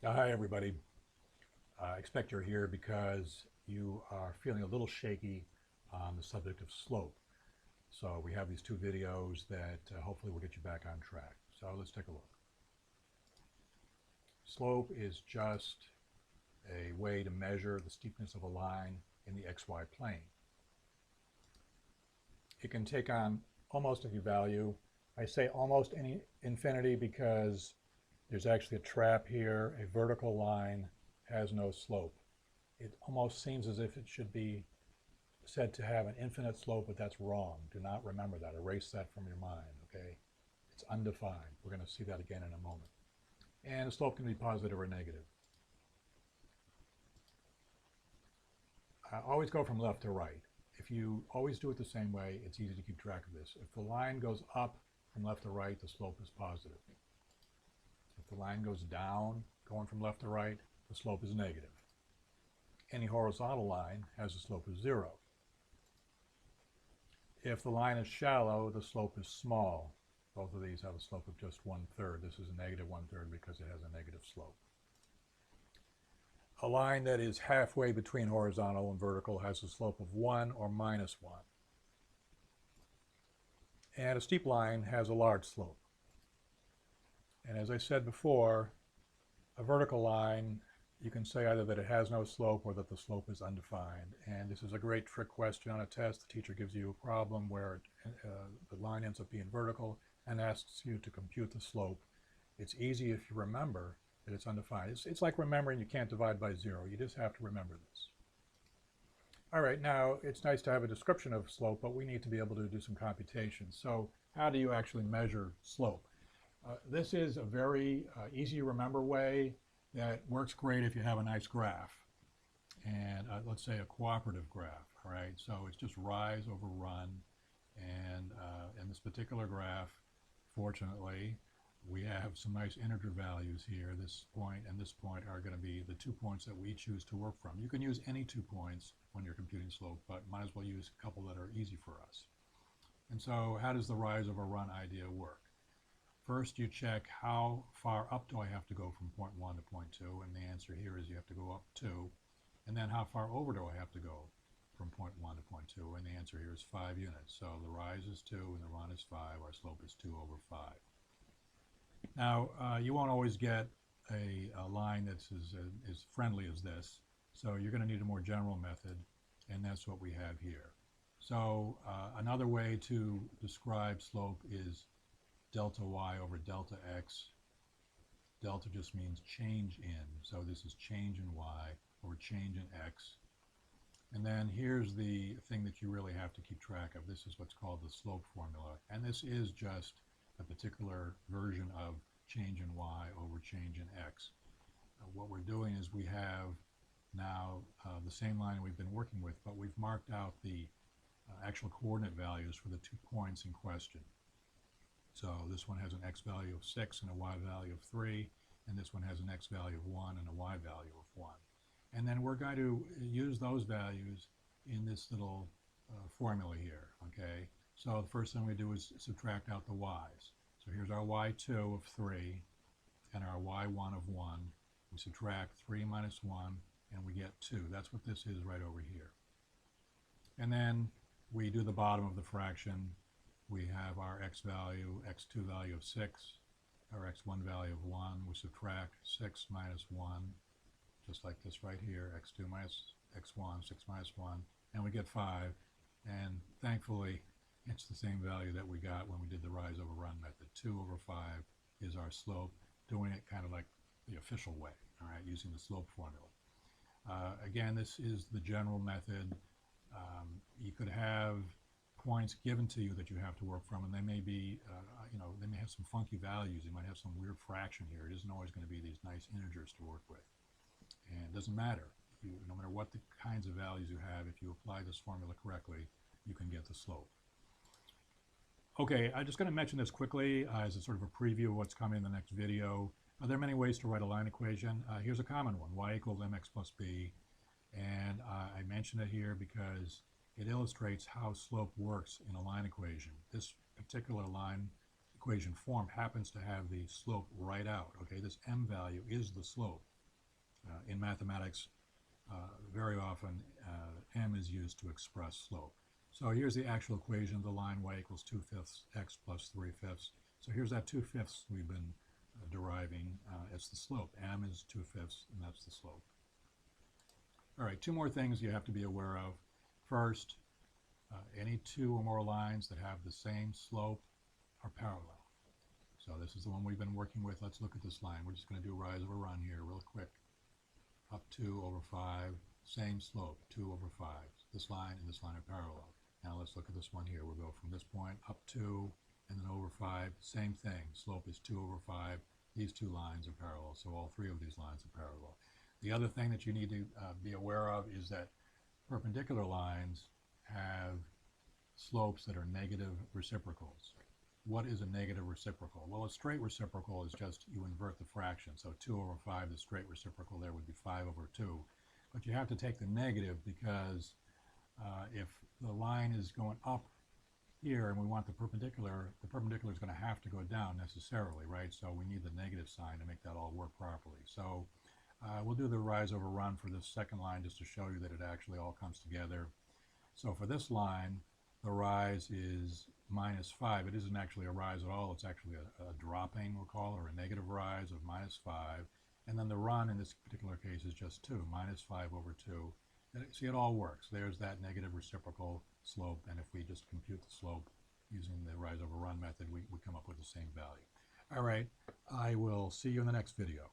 Hi, everybody. I expect you're here because you are feeling a little shaky on the subject of slope. So we have these two videos that hopefully will get you back on track. So let's take a look. Slope is just a way to measure the steepness of a line in the XY plane. It can take on almost any value. I say almost any infinity because there's actually a trap here. A vertical line has no slope. It almost seems as if it should be said to have an infinite slope, but that's wrong. Do not remember that. Erase that from your mind, okay? It's undefined. We're going to see that again in a moment. And the slope can be positive or negative. Always go from left to right. If you always do it the same way, it's easy to keep track of this. If the line goes up from left to right, the slope is positive. If the line goes down, going from left to right, the slope is negative. Any horizontal line has a slope of 0. If the line is shallow, the slope is small. Both of these have a slope of just 1/3. This is a negative 1/3 because it has a negative slope. A line that is halfway between horizontal and vertical has a slope of 1 or -1. And a steep line has a large slope. And as I said before, a vertical line, you can say either that it has no slope or that the slope is undefined. And this is a great trick question on a test. The teacher gives you a problem where the line ends up being vertical and asks you to compute the slope. It's easy if you remember that it's undefined. It's like remembering you can't divide by 0. You just have to remember this. All right, now it's nice to have a description of slope, but we need to be able to do some computations. So how do you actually measure slope? This is a very easy to remember way that works great if you have a nice graph. And let's say a cooperative graph, all right? So it's just rise over run. And in this particular graph, fortunately, we have some nice integer values here. This point and this point are going to be the 2 points that we choose to work from. You can use any 2 points when you're computing slope, but might as well use a couple that are easy for us. And so how does the rise over run idea work? First, you check how far up do I have to go from point 1 to point 2, and the answer here is you have to go up 2. And then how far over do I have to go from point 1 to point 2, and the answer here is 5 units. So the rise is 2 and the run is 5. Our slope is 2 over 5. Now, you won't always get a line that's as friendly as this, so you're going to need a more general method, and that's what we have here. So another way to describe slope is delta y over delta x. Delta just means change in, so this is change in y over change in x. And then here's the thing that you really have to keep track of. This is what's called the slope formula, and this is just a particular version of change in y over change in x. What we're doing is we have now the same line we've been working with, but we've marked out the actual coordinate values for the 2 points in question. So this one has an x value of 6 and a y value of 3, and this one has an x value of 1 and a y value of 1. And then we're going to use those values in this little formula here, okay? So the first thing we do is subtract out the y's. So here's our y2 of 3 and our y1 of 1. We subtract 3 minus 1 and we get 2. That's what this is right over here. And then we do the bottom of the fraction. We have our x value, x2 value of 6, our x1 value of 1. We subtract 6 minus 1, just like this right here, x2 minus x1, 6 minus 1, and we get 5. And thankfully, it's the same value that we got when we did the rise over run method. 2 over 5 is our slope, doing it kind of like the official way, all right, using the slope formula. Again, this is the general method. You could have points given to you that you have to work from, and they may be, they may have some funky values. You might have some weird fraction here. It isn't always going to be these nice integers to work with. And it doesn't matter. No matter what the kinds of values you have, if you apply this formula correctly, you can get the slope. Okay, I'm just going to mention this quickly as a sort of a preview of what's coming in the next video. There are many ways to write a line equation. Here's a common one, y equals mx plus b. And I mention it here because it illustrates how slope works in a line equation. This particular line equation form happens to have the slope right out. Okay, this m value is the slope. In mathematics, very often m is used to express slope. So here's the actual equation of the line y equals 2/5 x plus 3/5. So here's that 2/5 we've been deriving. It's the slope. M is 2/5, and that's the slope. All right, two more things you have to be aware of. First, any two or more lines that have the same slope are parallel. So this is the one we've been working with. Let's look at this line. We're just going to do rise over run here real quick. Up 2/5, same slope, 2/5. This line and this line are parallel. Now let's look at this one here. We'll go from this point up 2 and then over 5. Same thing. Slope is 2/5. These two lines are parallel, so all three of these lines are parallel. The other thing that you need to be aware of is that perpendicular lines have slopes that are negative reciprocals. What is a negative reciprocal? Well, a straight reciprocal is just you invert the fraction. So 2/5, the straight reciprocal there would be 5/2. But you have to take the negative because if the line is going up here and we want the perpendicular is going to have to go down necessarily, right? So we need the negative sign to make that all work properly. So we'll do the rise over run for this second line just to show you that it actually all comes together. So for this line, the rise is -5. It isn't actually a rise at all. It's actually a dropping, we'll call, or a negative rise of -5. And then the run in this particular case is just 2, -5/2. See, it all works. There's that negative reciprocal slope, and if we just compute the slope using the rise over run method, we come up with the same value. All right, I will see you in the next video.